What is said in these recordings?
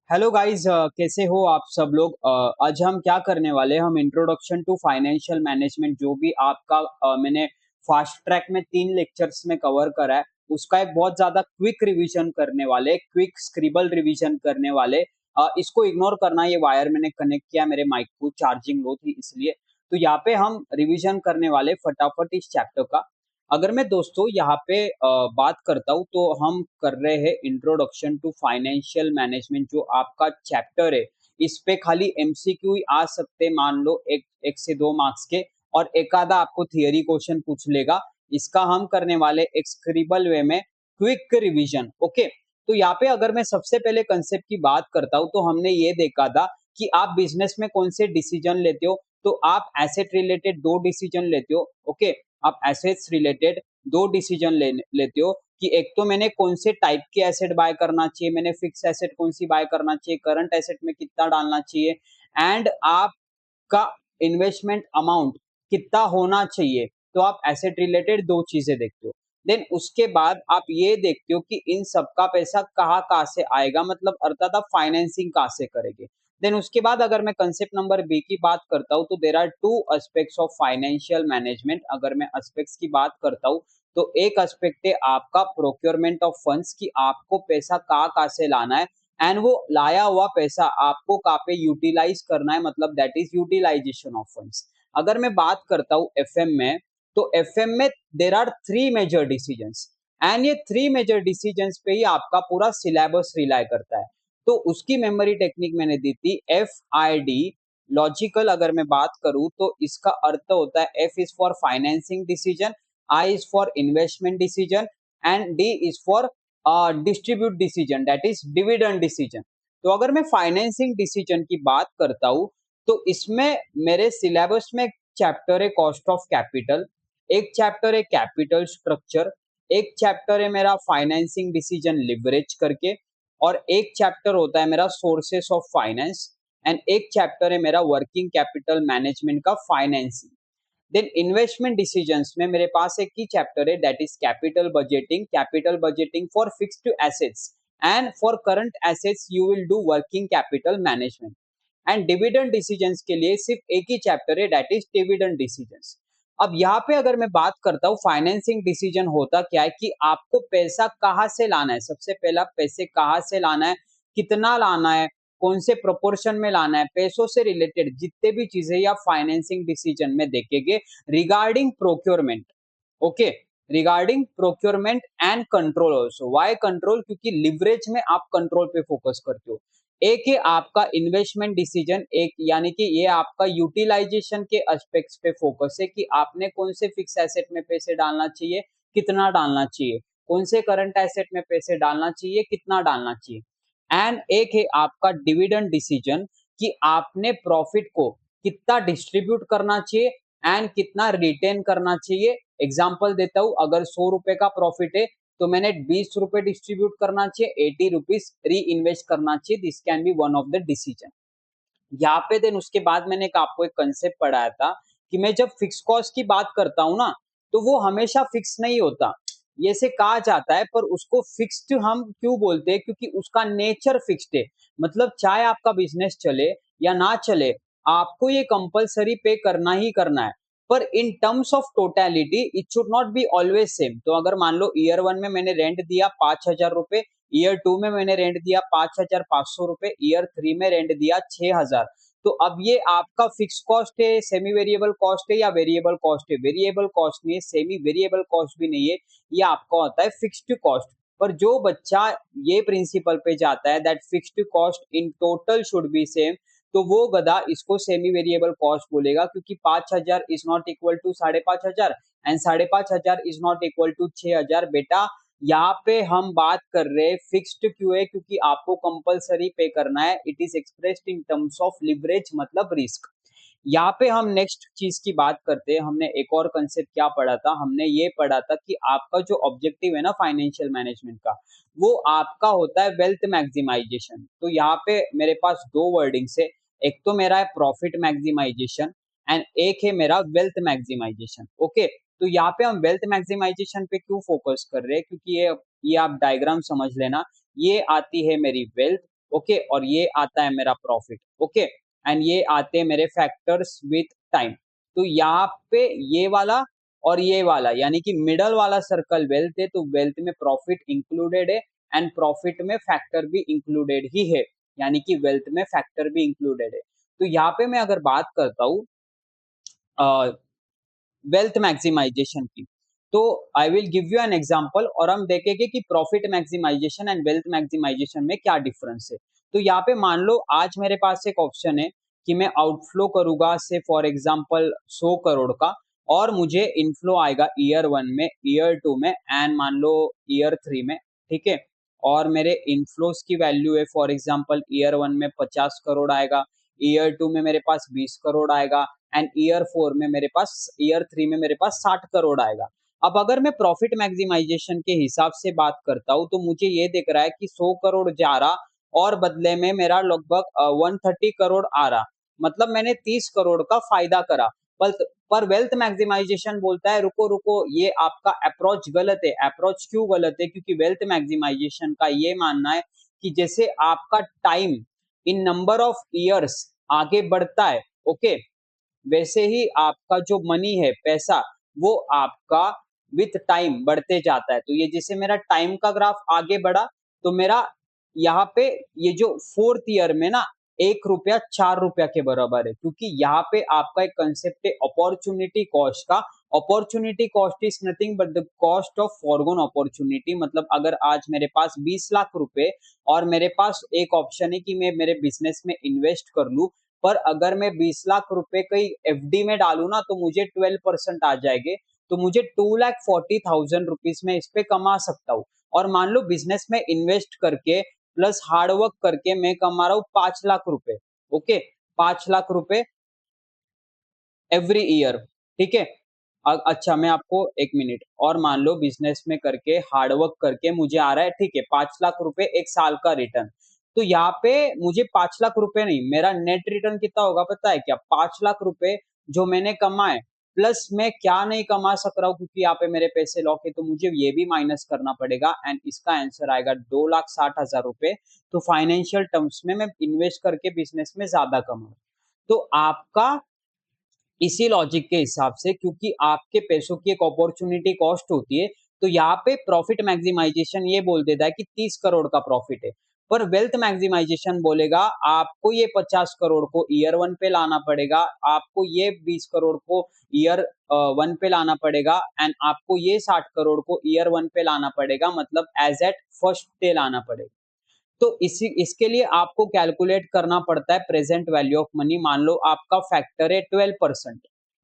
Hello guys, कैसे हो आप सब लोग। आज हम क्या करने वाले हैं, हम इंट्रोडक्शन टू फाइनेंशियल मैनेजमेंट जो भी आपका मैंने फास्ट ट्रैक में 3 लेक्चर्स में कवर करा है उसका एक बहुत ज्यादा क्विक रिवीजन करने वाले, क्विक स्क्रिबल रिवीजन करने वाले। इसको इग्नोर करना, ये वायर मैंने कनेक्ट किया मेरे माइक को, चार्जिंग लो थी इसलिए। तो यहाँ पे हम रिवीजन करने वाले फटाफट इस चैप्टर का। अगर मैं दोस्तों यहाँ पे बात करता हूँ तो हम कर रहे हैं इंट्रोडक्शन टू फाइनेंशियल मैनेजमेंट जो आपका चैप्टर है। इस पे खाली एमसीक्यू ही आ सकते हैं, मान लो एक एक से 2 मार्क्स के, और एक आधा आपको थियरी क्वेश्चन पूछ लेगा। इसका हम करने वाले एक स्क्रिबल वे में क्विक रिवीजन। ओके, तो यहाँ पे अगर मैं सबसे पहले कंसेप्ट की बात करता हूँ तो हमने ये देखा था कि आप बिजनेस में कौन से डिसीजन लेते हो। तो आप एसेट रिलेटेड 2 डिसीजन लेते हो। ओके, आप एसेट्स रिलेटेड 2 डिसीजन लेते हो कि एक तो मैंने कौन से टाइप के एसेट बाय करना चाहिए, मैंने फिक्स एसेट कौन सी बाय करना चाहिए, करंट एसेट में कितना डालना चाहिए, एंड आपका इन्वेस्टमेंट अमाउंट कितना होना चाहिए। तो आप एसेट रिलेटेड 2 चीजें देखते हो। देन उसके बाद आप ये देखते हो कि इन सबका पैसा कहाँ कहाँ से आएगा, मतलब अर्थात आप फाइनेंसिंग कहाँ से करेंगे। देन उसके बाद अगर मैं कंसेप्ट नंबर बी की बात करता हूँ तो there are 2 aspects of financial management. अगर मैं एस्पेक्ट्स की बात करता हूँ तो एक एस्पेक्ट है आपका प्रोक्योरमेंट ऑफ फंड्स, कि आपको पैसा कहाँ कहाँ से लाना है, एंड वो लाया हुआ पैसा आपको कहाँ पे यूटिलाइज करना है, मतलब that is utilization of funds. अगर मैं बात करता हूँ एफएम में, तो एफएम में there are 3 major decisions, and ये 3 मेजर डिसीजंस पे ही आपका पूरा सिलेबस रिलाई करता है। तो उसकी मेमोरी टेक्निक मैंने दी थी FID लॉजिकल। अगर मैं बात करूं तो इसका अर्थ होता है F is for financing decision, I is for investment decision, and D is for distribute decision, that is dividend decision. तो अगर मैं फाइनेंसिंग डिसीजन की बात करता हूं तो इसमें मेरे सिलेबस में एक चैप्टर है कॉस्ट ऑफ कैपिटल, एक चैप्टर है कैपिटल स्ट्रक्चर, एक चैप्टर है मेरा फाइनेंसिंग डिसीजन लिवरेज करके, और एक चैप्टर होता है मेरा सोर्सेस ऑफ फाइनेंस, एंड एक चैप्टर है मेरा वर्किंग कैपिटल मैनेजमेंट का फाइनेंसिंग। देन इन्वेस्टमेंट डिसीजंस में मेरे पास एक ही चैप्टर है that is capital budgeting for fixed assets, and for current assets you will do working capital management. And dividend decisions के लिए सिर्फ एक ही चैप्टर है दैट इज डिविडेंड डिसीजंस। अब यहाँ पे अगर मैं बात करता हूँ फाइनेंसिंग डिसीजन होता क्या है कि आपको पैसा कहाँ से लाना है, सबसे पहला पैसे कहाँ से लाना है, कितना लाना है, कौन से प्रोपोर्शन में लाना है, पैसों से रिलेटेड जितने भी चीजें या फाइनेंसिंग डिसीजन में देखेंगे regarding procurement. Okay, regarding procurement and control also. Why control? क्योंकि लिवरेज में आप कंट्रोल पे फोकस करते हो। एक है आपका इन्वेस्टमेंट डिसीजन, एक यानी कि ये आपका यूटिलाइजेशन के एस्पेक्ट्स पे फोकस है कि आपने कौन से फिक्स एसेट में पैसे डालना चाहिए, कितना डालना चाहिए, कौन से करंट एसेट में पैसे डालना चाहिए, कितना डालना चाहिए। एंड एक है आपका डिविडेंड डिसीजन कि आपने प्रॉफिट को कितना डिस्ट्रीब्यूट करना चाहिए एंड कितना रिटेन करना चाहिए। एग्जाम्पल देता हूं, अगर 100 रुपए का प्रॉफिट है तो मैंने 20 रुपए डिस्ट्रीब्यूट करना चाहिए, 80 रुपीज री इन्वेस्ट करना चाहिए। This can be one of the decision यहाँ पे। देन उसके बाद मैंने आपको एक कंसेप्ट पढ़ाया था कि मैं जब फिक्स कॉस्ट की बात करता हूँ ना, तो वो हमेशा फिक्स नहीं होता, ये से कहा जाता है, पर उसको फिक्स्ड हम क्यों बोलते हैं, क्योंकि उसका नेचर फिक्स्ड है। मतलब चाहे आपका बिजनेस चले या ना चले, आपको ये कंपलसरी पे करना ही करना है। पर in terms of totality it should not be always same. तो अगर मान लो ईयर 1 में मैंने रेंट दिया 5,000 रुपए, ईयर 2 में मैंने रेंट दिया 5,500 रुपए, ईयर 3 में रेंट दिया 6,000। तो अब ये आपका फिक्स कॉस्ट है, सेमी वेरिएबल कॉस्ट है या वेरिएबल कॉस्ट है? वेरिएबल कॉस्ट नहीं है, सेमी वेरिएबल कॉस्ट भी नहीं है, ये आपका होता है फिक्स्ड कॉस्ट। पर जो बच्चा ये प्रिंसिपल पे जाता है that fixed cost in total should be same, तो वो गधा इसको सेमी वेरिएबल कॉस्ट बोलेगा, क्योंकि 5,000 is not equal to 5,500 and 5,500 is not equal to 6,000। बेटा यहाँ पे हम बात कर रहे हैं फिक्स्ड क्यों है, क्योंकि आपको कंपलसरी पे करना है। It is expressed in terms of leverage, मतलब रिस्क। यहाँ पे हम नेक्स्ट चीज की बात करते हैं। हमने एक और कंसेप्ट क्या पढ़ा था, हमने ये पढ़ा था कि आपका जो ऑब्जेक्टिव है ना फाइनेंशियल मैनेजमेंट का, वो आपका होता है वेल्थ मैक्सिमाइजेशन। तो यहाँ पे मेरे पास 2 वर्डिंग्स है, एक तो मेरा है प्रॉफिट मैक्सिमाइजेशन एंड एक है मेरा वेल्थ मैक्सिमाइजेशन। ओके, तो यहाँ पे हम वेल्थ मैक्सिमाइजेशन पे क्यों फोकस कर रहे हैं, क्योंकि ये आप डायग्राम समझ लेना, ये आती है मेरी वेल्थ ओके, और ये आता है मेरा प्रॉफिट, ओके, एंड ये आते हैं मेरे फैक्टर्स विथ टाइम। तो यहाँ पे ये वाला और ये वाला यानी कि मिडल वाला सर्कल वेल्थ है, तो वेल्थ में प्रॉफिट इंक्लूडेड है एंड प्रॉफिट में फैक्टर भी इंक्लूडेड ही है, यानी कि वेल्थ में फैक्टर भी इंक्लूडेड है। तो यहाँ पे मैं अगर बात करता हूँ वेल्थ मैक्सिमाइजेशन की, तो I will give you an example और हम देखेंगे कि profit maximization and wealth maximization में क्या डिफरेंस है। तो यहाँ पे मान लो आज मेरे पास एक ऑप्शन है कि मैं आउटफ्लो करूंगा से फॉर एग्जांपल 100 करोड़ का, और मुझे इनफ्लो आएगा ईयर 1 में, ईयर 2 में एंड मान लो ईयर 3 में, ठीक है। और मेरे इनफ्लोस की वैल्यू है फॉर एग्जांपल ईयर 1 में 50 करोड़ आएगा, ईयर 2 में मेरे पास 20 करोड़ आएगा एंड ईयर 3 में मेरे पास 60 करोड़ आएगा। अब अगर मैं प्रॉफिट मैक्सिमाइजेशन के हिसाब से बात करता हूँ तो मुझे ये दिख रहा है कि 100 करोड़ जा रहा और बदले में मेरा लगभग 130 करोड़ आ रहा, मतलब मैंने 30 करोड़ का फायदा करा। पर पर वेल्थ मैक्सिमाइजेशन बोलता है रुको रुको, ये आपका अप्रोच गलत है। अप्रोच क्यों गलत है? क्योंकि वेल्थ मैक्सिमाइजेशन का ये मानना है कि जैसे आपका time in number of years आगे बढ़ता है, ओके, वैसे ही आपका जो मनी है, पैसा, वो आपका विथ टाइम बढ़ते जाता है। तो ये जैसे मेरा टाइम का ग्राफ आगे बढ़ा, तो मेरा यहाँ पे ये जो फोर्थ ईयर में ना 1 रुपया 4 रुपया के बराबर है, क्योंकि यहाँ पे आपका एक कंसेप्ट है अपॉर्चुनिटी कॉस्ट का। Opportunity cost is nothing but the cost of forgone opportunity. मतलब अगर आज मेरे पास 20 लाख रुपए और मेरे पास एक ऑप्शन है कि मैं मेरे बिजनेस में इन्वेस्ट कर लूं, पर अगर मैं 20 लाख रुपए कहीं एफडी में डालू ना तो मुझे 12% आ जाएंगे, तो मुझे 2,40,000 रुपीज में इस पे कमा सकता हूँ। और मान लो बिजनेस में इन्वेस्ट करके प्लस हार्ड वर्क करके मैं कमा रहा हूँ 5 लाख रुपए, ओके, 5 लाख रुपए एवरी ईयर, ठीक है। अच्छा मैं आपको एक मिनट, और मान लो बिजनेस में करके हार्ड वर्क करके मुझे आ रहा है, ठीक है, 5 लाख रुपए एक साल का रिटर्न। तो यहाँ पे मुझे 5 लाख रुपए नहीं, मेरा नेट रिटर्न कितना होगा पता है क्या? 5 लाख रुपए जो मैंने कमाए प्लस मैं क्या नहीं कमा सक रहा हूँ क्योंकि यहाँ पे मेरे पैसे लॉक है, तो मुझे ये भी माइनस करना पड़ेगा एंड इसका आंसर आएगा 2,60,000 रुपए। तो फाइनेंशियल टर्म्स में मैं इन्वेस्ट करके बिजनेस में ज्यादा कमा, तो आपका इसी लॉजिक के हिसाब से, क्योंकि आपके पैसों की एक अपॉर्चुनिटी कॉस्ट होती है, तो यहाँ पे प्रॉफिट मैक्सिमाइजेशन ये बोल देता है कि 30 करोड़ का प्रॉफिट है। पर वेल्थ मैक्सिमाइजेशन बोलेगा आपको ये 50 करोड़ को ईयर 1 पे लाना पड़ेगा, आपको ये 20 करोड़ को ईयर 1 पे लाना पड़ेगा एंड आपको ये 60 करोड़ को ईयर 1 पे लाना पड़ेगा, मतलब एज एट फर्स्ट डे लाना पड़ेगा। तो इसी इसके लिए आपको कैलकुलेट करना पड़ता है प्रेजेंट वैल्यू ऑफ मनी। मान लो आपका फैक्टर है 12%,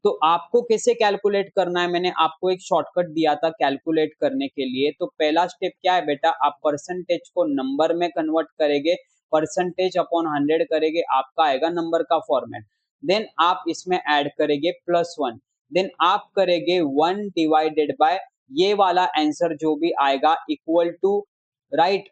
तो आपको कैसे कैलकुलेट करना है? मैंने आपको एक शॉर्टकट दिया था कैलकुलेट करने के लिए। तो पहला स्टेप क्या है बेटा, आप परसेंटेज को नंबर में कन्वर्ट करेंगे, परसेंटेज अपॉन 100 करेंगे, आपका आएगा नंबर का फॉर्मेट। देन आप इसमें ऐड करेंगे +1, देन आप करेंगे 1 डिवाइडेड बाय ये वाला आंसर जो भी आएगा इक्वल टू, राइट,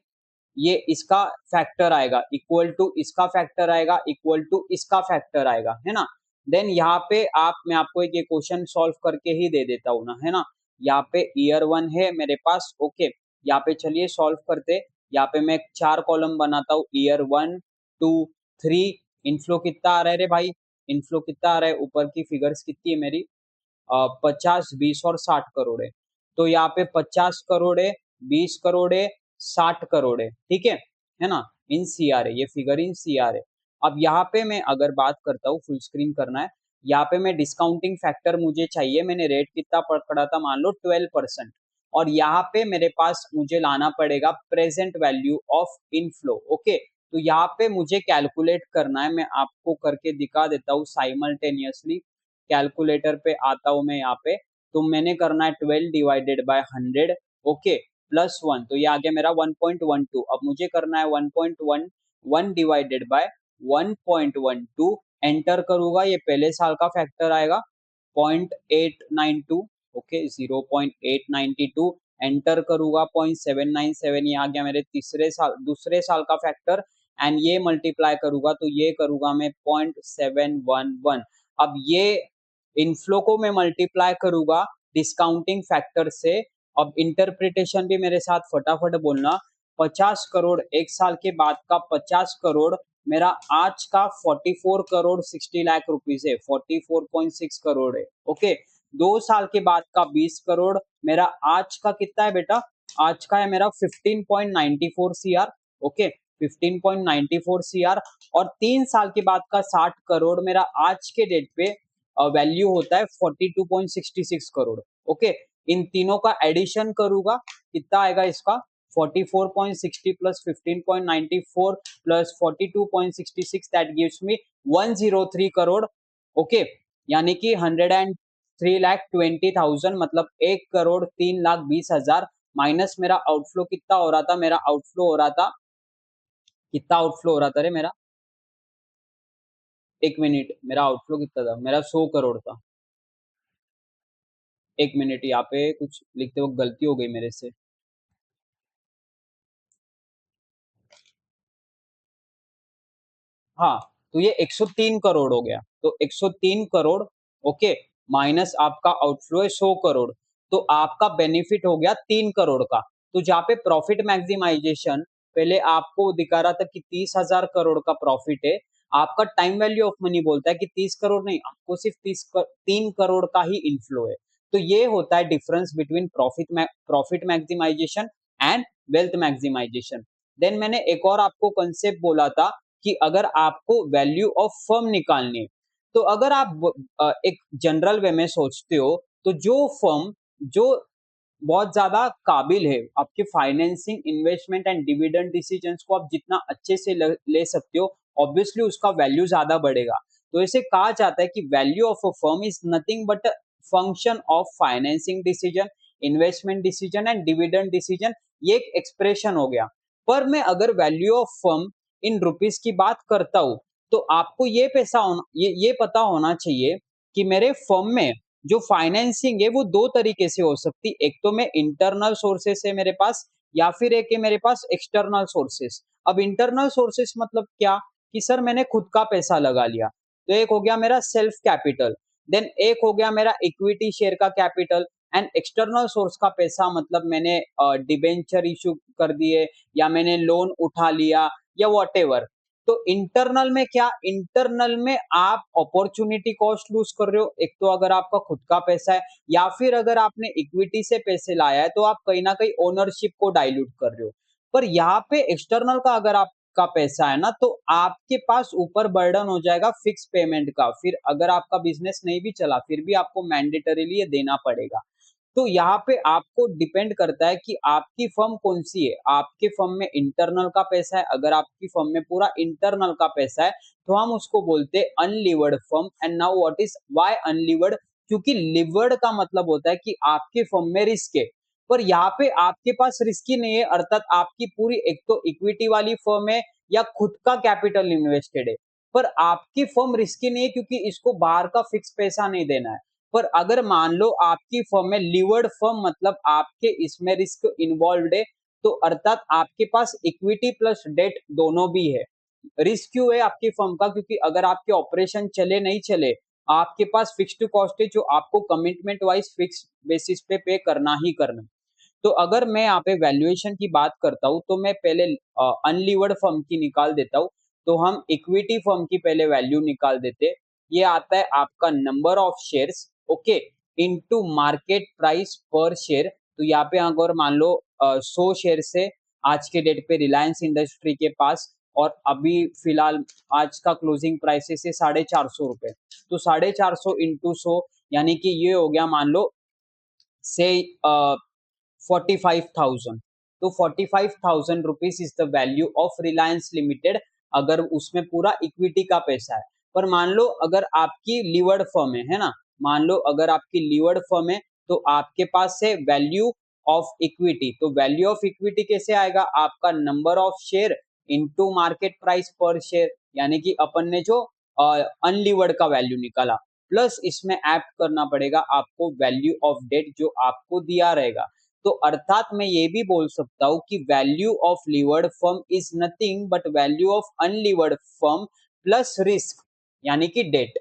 ये इसका फैक्टर आएगा इक्वल टू इसका फैक्टर आएगा इक्वल टू इसका फैक्टर आएगा, है ना। देन यहाँ पे आप, मैं आपको एक ये क्वेश्चन सॉल्व करके ही दे देता हूँ ना, है ना। यहाँ पे ईयर 1 है मेरे पास, ओके, यहाँ पे चलिए सॉल्व करते। यहाँ पे मैं 4 कॉलम बनाता हूँ, ईयर 1 2 3। इनफ्लो कितना आ रहा है रे भाई? इनफ्लो कितना आ रहा है? ऊपर की फिगर्स कितनी है मेरी? 50 20 और 60 करोड़ है। तो यहाँ पे 50 करोड़ है, 20 करोड़ है, 60 करोड़ है ना। इन सीआर है, ये फिगर इन सीआर है। अब यहाँ पे मैं अगर बात करता हूँ, फुल स्क्रीन करना है, यहाँ पे मैं डिस्काउंटिंग फैक्टर मुझे चाहिए, मैंने रेट कितना पकड़ा था, मान लो 12%। और यहाँ पे मेरे पास मुझे लाना पड़ेगा present value of inflow, okay. तो यहाँ पे मुझे कैलकुलेट करना है, मैं आपको करके दिखा देता हूँ साइमल्टेनियसली। कैलकुलेटर पे आता हूँ मैं यहाँ पे, तो मैंने करना है 12 डिवाइडेड बाय 100, ओके, +1, तो ये आ गया मेरा 1.12। अब मुझे करना है 1.11 डिवाइडेड बाय 1.12, एंटर करूंगा, ये पहले साल का फैक्टर आएगा 0.892, ओके, 0.892, एंटर करूंगा 0.797, ये आ गया मेरे दूसरे साल का फैक्टर एंड ये मल्टीप्लाई करूंगा तो ये करूंगा मैं 0.711। अब ये इनफ्लो को मैं मल्टीप्लाई करूंगा डिस्काउंटिंग फैक्टर से। अब इंटरप्रिटेशन भी मेरे साथ फटाफट बोलना, 50 करोड़, एक साल के बाद का 50 करोड़ मेरा आज का 44 करोड़ 60 लाख रुपीज है, 44.6 करोड़ है। ओके, 2 साल के बाद का 20 करोड़ मेरा आज का कितना है बेटा, आज का है मेरा 15.94 CR। Okay, 15.94 CR। और 3 साल के बाद का 60 करोड़ मेरा आज के डेट पे वैल्यू होता है 42.66 करोड़। ओके, इन तीनों का एडिशन करूंगा, कितना आएगा इसका, 44.60 plus 15.94 plus 42.66, that gives me 103 crore. Okay, यानी कि 103,20,000, मतलब 1,03,20,000 माइनस मेरा आउटफ्लो कितना हो रहा था, मेरा आउटफ्लो हो रहा था, कितना आउटफ्लो हो रहा था रे मेरा, एक मिनट, मेरा आउटफ्लो कितना था, मेरा 100 करोड़ था। एक मिनट, यहाँ पे कुछ लिखते वक्त गलती हो गई मेरे से। हाँ, तो ये 103 करोड़ हो गया, तो 103 करोड़। ओके, माइनस आपका आउटफ्लो है 100 करोड़, तो आपका बेनिफिट हो गया 3 करोड़ का। तो जहाँ पे प्रॉफिट मैक्सिमाइजेशन पहले आपको दिखा रहा था कि 30,000 करोड़ का प्रॉफिट है, आपका टाइम वैल्यू ऑफ मनी बोलता है कि 30 करोड़ नहीं, आपको सिर्फ 3 करोड़ का ही इनफ्लो है। तो ये होता है difference between profit maximization and wealth maximization. Then मैंने एक और आपको कंसेप्ट बोला था कि अगर आपको वैल्यू ऑफ फर्म निकालनी है, तो अगर आप एक जनरल वे में सोचते हो, तो जो फर्म जो बहुत ज्यादा काबिल है, आपके financing, investment and dividend decisions को आप जितना अच्छे से ले सकते हो, ऑब्वियसली उसका वैल्यू ज्यादा बढ़ेगा। तो ऐसे कहा जाता है कि value of a firm is nothing but function of financing decision, investment decision and dividend decision. ये एक एक्सप्रेशन हो गया। पर मैं अगर value of firm in rupees की बात करता हूं, तो आपको ये पता होना चाहिए कि मेरे फर्म में जो फाइनेंसिंग है वो दो तरीके से हो सकती। एक तो मैं इंटरनल सोर्सेस है मेरे पास, या फिर एक है मेरे पास एक्सटर्नल सोर्सेस। अब इंटरनल सोर्सेस मतलब क्या, कि सर मैंने खुद का पैसा लगा लिया, तो एक हो गया मेरा सेल्फ कैपिटल। देन एक हो गया मेरा इक्विटी शेयर का कैपिटल। एंड एक्सटर्नल सोर्स का पैसा मतलब मैंने डिबेंचर इशू कर दिए, या मैंने लोन उठा लिया, या वॉटेवर। तो इंटरनल में क्या, इंटरनल में आप अपॉर्चुनिटी कॉस्ट लूज कर रहे हो, एक तो अगर आपका खुद का पैसा है, या फिर अगर आपने इक्विटी से पैसे लाया है, तो आप कहीं ना कहीं ओनरशिप को डाइल्यूट कर रहे हो। पर यहाँ पे एक्सटर्नल का अगर आपका पैसा है ना, तो आपके पास ऊपर बर्डन हो जाएगा फिक्स पेमेंट का, फिर अगर आपका बिजनेस नहीं भी चला फिर भी आपको मैंडेटरीली ये देना पड़ेगा। तो यहाँ पे आपको डिपेंड करता है कि आपकी फर्म कौन सी है। आपके फर्म में इंटरनल का पैसा है, अगर आपकी फर्म में पूरा इंटरनल का पैसा है, तो हम उसको बोलते हैं unlevered firm. And now what is why unlevered, क्योंकि लिवर्ड का मतलब होता है कि आपके फर्म में रिस्क है, पर यहाँ पे आपके पास रिस्क ही नहीं है, अर्थात आपकी पूरी एक तो इक्विटी वाली फर्म है, या खुद का कैपिटल इन्वेस्टेड है। पर आपकी फर्म रिस्की नहीं है क्योंकि इसको बाहर का फिक्स पैसा नहीं देना है। पर अगर मान लो आपकी फर्म है लीवर्ड फर्म, मतलब आपके इसमें रिस्क इन्वॉल्व है, तो अर्थात आपके पास इक्विटी प्लस डेट दोनों भी है। रिस्क क्यों है आपकी फर्म का, क्योंकि अगर आपके ऑपरेशन चले नहीं चले, आपके पास फिक्स्ड कॉस्ट है जो आपको कमिटमेंट वाइज फिक्स बेसिस पे करना ही करना। तो अगर मैं यहाँ पे वैल्यूएशन की बात करता हूँ, तो मैं पहले अनलीवर्ड फर्म की निकाल देता हूँ। तो हम इक्विटी फर्म की पहले वैल्यू निकाल देते। ये आता है आपका number of shares, okay, into market price पर शेयर। तो यहाँ पे अगर मान लो 100 शेयर से आज के डेट पे रिलायंस इंडस्ट्री के पास, और अभी फिलहाल आज का क्लोजिंग प्राइस है 450 रुपए। तो 450 इंटू 100, यानी कि ये हो गया मान लो से 45,000। तो 45,000 rupees is the value of Reliance limited, अगर उसमें पूरा इक्विटी का पैसा है। पर मान लो अगर आपकी लीवर्ड फर्म है ना, मान लो अगर आपकी लीवर्ड फर्म है, तो आपके पास है वैल्यू ऑफ इक्विटी। तो वैल्यू ऑफ इक्विटी कैसे आएगा, आपका number of share into market price पर शेयर, यानी कि अपन ने जो अनलीवर्ड का वैल्यू निकाला, प्लस इसमें ऐड करना पड़ेगा आपको वैल्यू ऑफ डेट जो आपको दिया रहेगा। तो अर्थात मैं ये भी बोल सकता हूँ कि value of levered firm is nothing but value of unlevered firm plus risk, यानी कि डेट।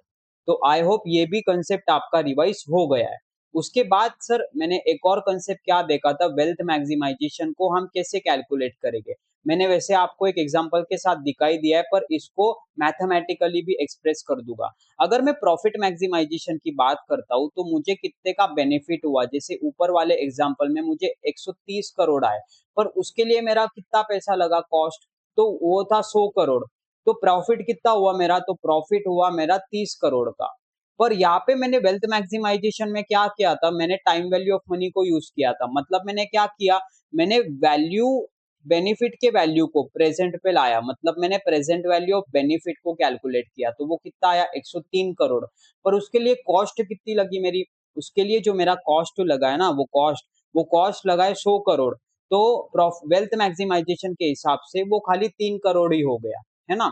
तो आई होप ये भी कंसेप्ट आपका रिवाइज हो गया है। उसके बाद सर मैंने एक और कंसेप्ट क्या देखा था, वेल्थ मैक्सिमाइजेशन को हम कैसे कैलकुलेट करेंगे। मैंने वैसे आपको एक एग्जांपल के साथ दिखाई दिया है, पर इसको मैथमेटिकली भी एक्सप्रेस कर दूंगा। अगर मैं प्रॉफिट मैक्सिमाइजेशन की बात करता हूं तो मुझे कितने का बेनिफिट हुआ, जैसे ऊपर वाले एग्जांपल में मुझे 130 करोड़ आए, पर उसके लिए मेरा कितना पैसा लगा कॉस्ट, तो वो था 100 करोड़। तो प्रॉफिट कितना हुआ मेरा, तो प्रॉफिट हुआ मेरा 30 करोड़ का। पर यहाँ पे मैंने वेल्थ मैक्सिमाइजेशन में क्या किया था, मैंने टाइम वैल्यू ऑफ मनी को यूज किया था। मतलब मैंने क्या किया, मैंने वैल्यू बेनिफिट के वैल्यू को प्रेजेंट पे लाया, मतलब मैंने प्रेजेंट वैल्यू ऑफ बेनिफिट को कैलकुलेट किया, तो वो कितना आया 103 करोड़। पर उसके लिए कॉस्ट कितनी लगी मेरी, उसके लिए जो मेरा कॉस्ट लगा है ना, वो कॉस्ट लगा है 100 करोड़। तो वेल्थ मैक्सिमाइजेशन के हिसाब से वो खाली 3 करोड़ ही हो गया, है ना।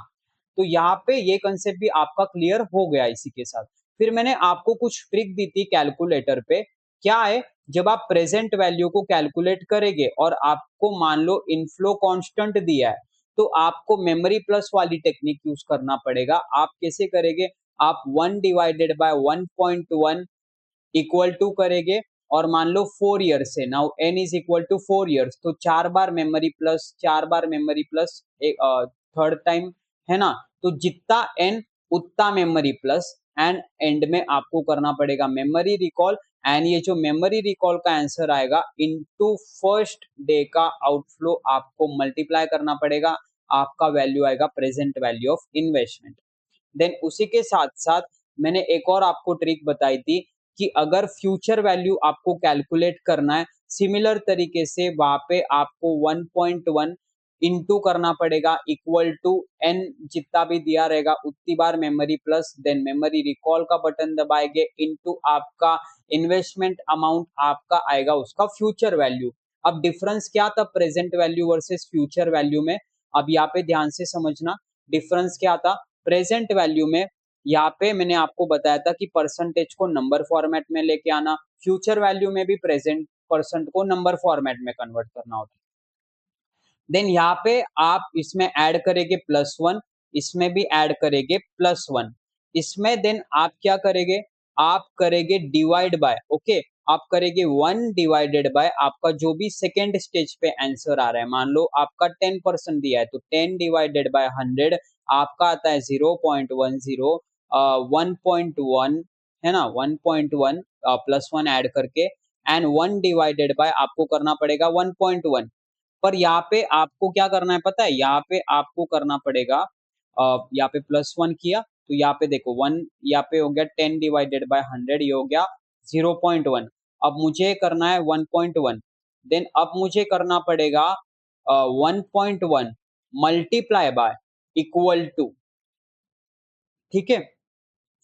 तो यहाँ पे ये कंसेप्ट भी आपका क्लियर हो गया इसी के साथ। फिर मैंने आपको कुछ ट्रिक दी थी कैलकुलेटर पे, क्या है, जब आप प्रेजेंट वैल्यू को कैलकुलेट करेंगे और आपको मान लो इनफ्लो कांस्टेंट दिया है, तो आपको मेमोरी प्लस वाली टेक्निक यूज करना पड़ेगा। आप कैसे करेंगे, आप 1 डिवाइडेड बाय 1.1 इक्वल टू करेंगे, और मान लो 4 ईयर्स से, now n is equal to 4 years, तो 4 बार मेमोरी प्लस एक थर्ड टाइम, है ना। तो जितना n उतना मेमोरी प्लस, एंड एंड में आपको करना पड़ेगा मेमोरी रिकॉल। एंड ये जो मेमोरी रिकॉल का आंसर आएगा इनटू फर्स्ट डे का आउटफ्लो आपको मल्टीप्लाई करना पड़ेगा, आपका वैल्यू आएगा present value of investment. Then उसी के साथ साथ मैंने एक और आपको ट्रिक बताई थी कि अगर फ्यूचर वैल्यू आपको कैलकुलेट करना है, सिमिलर तरीके से वहां पे आपको 1.1 इंटू करना पड़ेगा, इक्वल टू एन जितना भी दिया रहेगा उतनी बार memory plus, then memory recall का बटन दबाएंगे, इनटू आपका इन्वेस्टमेंट अमाउंट आपका आएगा उसका फ्यूचर वैल्यू। अब डिफरेंस क्या था present value versus future value में, अब यहाँ पे ध्यान से समझना डिफरेंस क्या था। प्रेजेंट वैल्यू में यहाँ पे मैंने आपको बताया था कि परसेंटेज को नंबर फॉर्मेट में लेके आना, फ्यूचर वैल्यू में भी प्रेजेंट परसेंट को नंबर फॉर्मेट में कन्वर्ट करना होता है। देन यहाँ पे आप इसमें ऐड करेंगे +1, इसमें भी ऐड करेंगे +1, इसमें देन आप क्या करेंगे, आप करेंगे डिवाइड बाय, ओके, आप करेंगे 1 डिवाइडेड बाय आपका जो भी सेकेंड स्टेज पे आंसर आ रहा है, मान लो आपका 10% दिया है, तो 10 डिवाइडेड बाय 100 आपका आता है 0.10, 1.1, है ना, 1.1 +1 ऐड करके, एंड 1 डिवाइडेड बाय आपको करना पड़ेगा 1.1। पर यहाँ पे आपको क्या करना है पता है, यहाँ पे आपको करना पड़ेगा, यहाँ पे +1 किया, तो यहाँ पे देखो 1, यहाँ पे हो गया 10 डिवाइडेड बाय 100, ये हो गया 0.1। अब मुझे करना है 1.1, देन अब मुझे करना पड़ेगा 1.1 मल्टीप्लाई बाय इक्वल टू, ठीक है।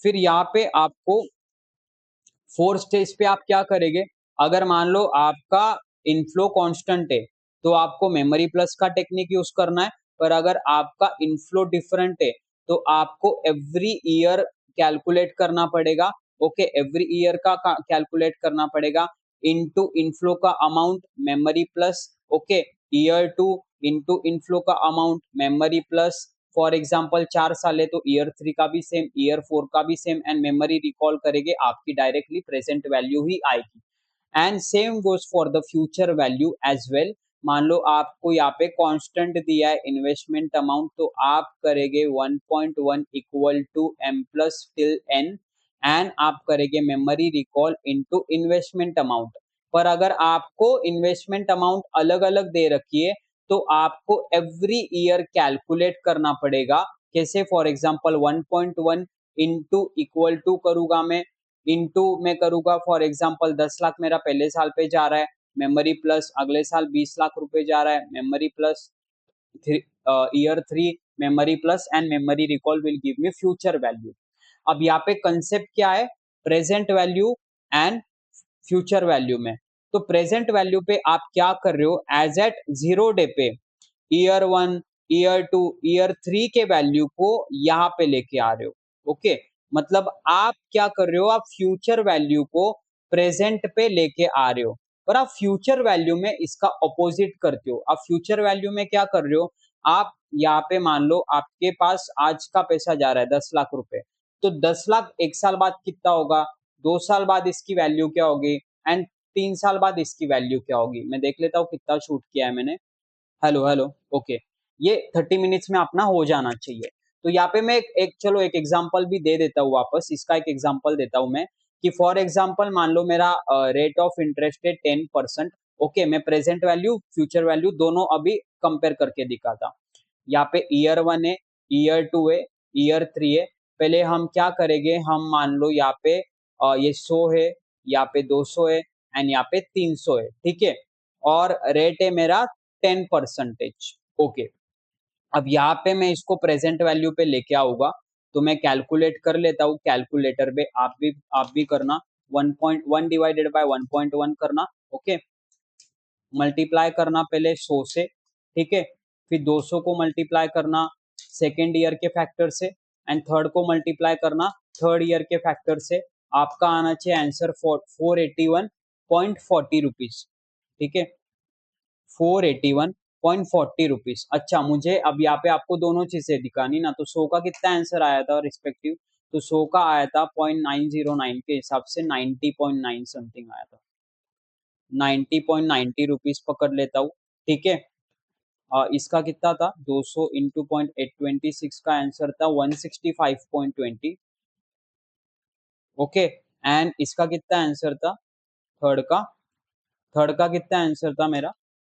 फिर यहाँ पे आपको 4 स्टेज पे आप क्या करेंगे, अगर मान लो आपका इनफ्लो कांस्टेंट है तो आपको मेमोरी प्लस का टेक्निक यूज करना है, पर अगर आपका इनफ्लो डिफरेंट है तो आपको एवरी ईयर कैलकुलेट करना पड़ेगा, ओके, एवरी ईयर का कैलकुलेट करना पड़ेगा, इनटू इनफ्लो का amount memory plus, okay, year 2 into inflow का amount memory plus. For example 4 साल है तो ईयर 3 का भी सेम, ईयर 4 का भी सेम, एंड मेमोरी रिकॉल करेंगे आपकी डायरेक्टली प्रेजेंट वैल्यू ही आएगी। And same goes for the future value as well. मान लो आपको यहाँ पे कांस्टेंट दिया है इन्वेस्टमेंट अमाउंट, तो आप करेंगे 1.1 equal to m plus till n, and आप करेंगे memory recall into investment amount. पर अगर आपको इन्वेस्टमेंट अमाउंट अलग अलग दे रखी है तो आपको एवरी ईयर कैलकुलेट करना पड़ेगा, कैसे, for example 1.1 into equal to करूंगा मैं, इनटू में करूंगा, फॉर एग्जांपल 10 लाख मेरा पहले साल पे जा रहा है, मेमोरी प्लस अगले साल 20 लाख रुपए जा रहा है, memory plus year 3 memory plus, and memory recall will give me future value. अब यहाँ पे कंसेप्ट क्या है, present value and future value में। तो प्रेजेंट वैल्यू पे आप क्या कर रहे हो, एज एट 0 डे पे ईयर 1, ईयर 2, ईयर 3 के वैल्यू को यहाँ पे लेके आ रहे हो, ओके। मतलब आप क्या कर रहे हो, आप फ्यूचर वैल्यू को प्रेजेंट पे लेके आ रहे हो, पर आप फ्यूचर वैल्यू में इसका ऑपोजिट करते हो। आप फ्यूचर वैल्यू में क्या कर रहे हो, आप यहाँ पे मान लो आपके पास आज का पैसा जा रहा है 10 लाख रुपए, तो 10 लाख एक साल बाद कितना होगा, 2 साल बाद इसकी वैल्यू क्या होगी एंड 3 साल बाद इसकी वैल्यू क्या होगी। मैं देख लेता हूँ कितना शूट किया है मैंने। Hello hello, okay. ये 30 मिनट्स में अपना हो जाना चाहिए। तो यहाँ पे मैं एक चलो एक एग्जांपल भी दे देता हूँ वापस, इसका एक एग्जांपल देता हूँ मैं कि फॉर एग्जांपल मान लो मेरा रेट ऑफ इंटरेस्ट है 10%। ओके, मैं प्रेजेंट वैल्यू फ्यूचर वैल्यू दोनों अभी कंपेयर करके दिखाता। यहाँ पे ईयर 1 है, ईयर 2 है, ईयर 3 है। पहले हम क्या करेंगे, हम मान लो यहाँ पे ये 100 है, यहाँ पे 200 है एंड यहाँ पे 300 है, ठीक है। और रेट है मेरा 10%। ओके, अब यहाँ पे मैं इसको प्रेजेंट वैल्यू पे लेके आऊंगा, तो मैं कैलकुलेट कर लेता हूँ कैलकुलेटर पे। आप भी करना। 1.1 डिवाइडेड बाय 1.1 करना। ओके, मल्टीप्लाई करना पहले 100 से, ठीक है। फिर 200 को मल्टीप्लाई करना सेकेंड ईयर के फैक्टर से एंड थर्ड को मल्टीप्लाई करना थर्ड ईयर के फैक्टर से। आपका आना चाहिए आंसर 481.40 रुपीज, ठीक है। 481.40 रुपीज। अच्छा, मुझे अब यहाँ पे आपको दोनों चीजें दिखानी ना, तो 100 का कितना आंसर आया था रिस्पेक्टिव, तो 100 का आया था 0.909 के हिसाब से 90.9 समथिंग आया था। 90.90 रुपीज पकड़ लेता हूँ, ठीक है। इसका कितना था 200 इंटू 0.826 का आंसर था 165.20। ओके, एंड इसका कितना आंसर था थर्ड का, थर्ड का कितना आंसर था मेरा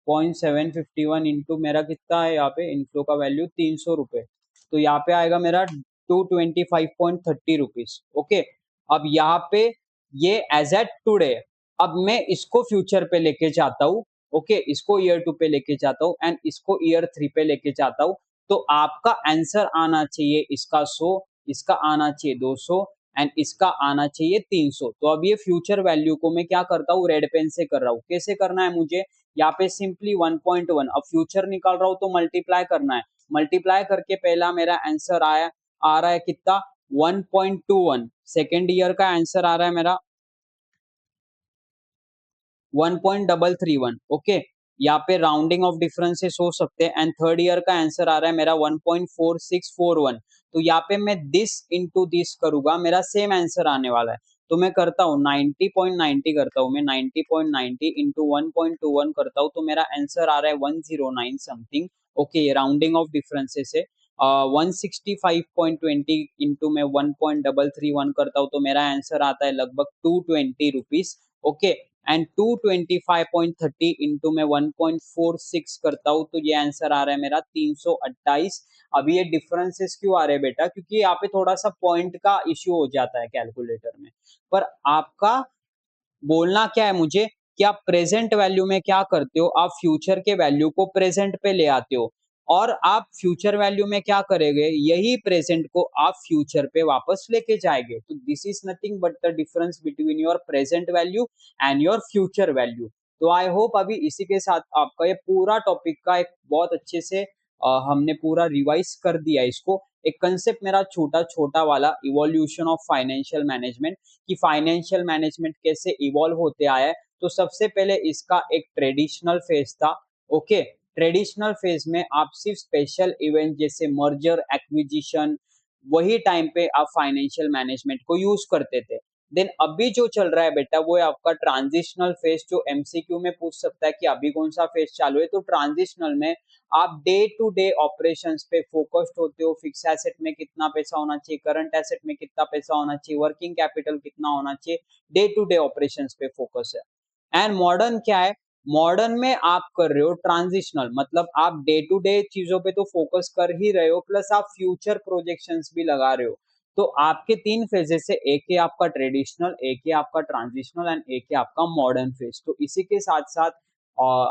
0.751 इंटू मेरा कितना है यहाँ पे इनफ्लो का वैल्यू 300 रुपए, तो यहाँ पे आएगा मेरा 225.30 रुपीज। ओके, अब यहाँ पे ये एज एट टुडे, अब मैं इसको फ्यूचर पे लेके जाता हूँ। ओके, इसको ईयर 2 पे लेके जाता हूँ एंड इसको ईयर 3 पे लेके जाता हूँ। तो आपका आंसर आना चाहिए इसका 100, इसका आना चाहिए 200 एंड इसका आना चाहिए 300। तो अब ये फ्यूचर वैल्यू को मैं क्या करता हूँ, रेड पेन से कर रहा हूँ। कैसे करना है मुझे, यहाँ पे सिंपली 1.1, अब फ्यूचर निकाल रहा हूँ तो मल्टीप्लाई करना है। मल्टीप्लाई करके पहला मेरा आंसर आ रहा है कितना 1.21। सेकेंड ईयर का आंसर आ रहा है मेरा 1.331। ओके, यहाँ पे राउंडिंग ऑफ डिफरेंसेस हो सकते हैं एंड थर्ड ईयर का आंसर आ रहा है मेरा 1.4641। तो यहाँ पे मैं दिस इंटू दिस करूंगा, मेरा सेम आंसर आने वाला है। तो मैं करता हूँ 90.90 करता हूँ मैं 90.90 इंटू 1.21 करता हूँ, तो मेरा आंसर आ रहा है 109 something. Okay, rounding off differences है। 165.20 इंटू में 1.331 करता हूँ, तो मेरा आंसर आता है लगभग 220 रुपीज। ओके, एंड 225.30 इंटू में 1.46 करता हूँ, तो ये आंसर आ रहा है मेरा 328। अभी ये डिफरेंसेस क्यों आ रहे हैं बेटा, क्योंकि यहाँ पे थोड़ा सा पॉइंट का इश्यू हो जाता है कैलकुलेटर में। पर आपका बोलना क्या है मुझे कि आप प्रेजेंट वैल्यू में क्या करते हो, आप फ्यूचर के वैल्यू को प्रेजेंट पे ले आते हो और आप फ्यूचर वैल्यू में क्या करेंगे, यही प्रेजेंट को आप फ्यूचर पे वापस लेके जाएंगे। तो this is nothing but the difference between your present value and your future value. तो आई होप अभी इसी के साथ आपका ये पूरा टॉपिक का एक बहुत अच्छे से हमने पूरा रिवाइज कर दिया इसको। एक कंसेप्ट मेरा छोटा छोटा वाला इवोल्यूशन ऑफ फाइनेंशियल मैनेजमेंट, कि फाइनेंशियल मैनेजमेंट कैसे इवॉल्व होते आया है। तो सबसे पहले इसका एक ट्रेडिशनल फेज था। ओके, ट्रेडिशनल फेज में आप सिर्फ स्पेशल इवेंट जैसे मर्जर एक्विजिशन, वही टाइम पे आप फाइनेंशियल मैनेजमेंट को यूज करते थे। देन अभी जो चल रहा है बेटा वो है आपका ट्रांजिशनल फेज, जो एमसीक्यू में पूछ सकता है कि अभी कौन सा फेज चालू है। तो ट्रांजिशनल में आप डे टू डे ऑपरेशंस पे फोकस्ड होते हो, फिक्स एसेट में कितना पैसा होना चाहिए, करंट एसेट में कितना पैसा होना चाहिए, वर्किंग कैपिटल कितना होना चाहिए, डे टू डे ऑपरेशंस पे फोकस है। एंड मॉडर्न क्या है, मॉडर्न में आप कर रहे हो ट्रांजिशनल, मतलब आप डे टू डे चीजों पे तो फोकस कर ही रहे हो, प्लस आप फ्यूचर प्रोजेक्शंस भी लगा रहे हो। तो आपके तीन फेजेस है, एक है आपका ट्रेडिशनल, एक है आपका ट्रांजिशनल एंड एक है आपका मॉडर्न फेज। तो इसी के साथ साथ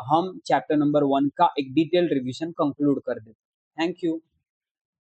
हम चैप्टर नंबर 1 का एक डिटेल रिवीजन कंक्लूड कर देते हैं। Thank you.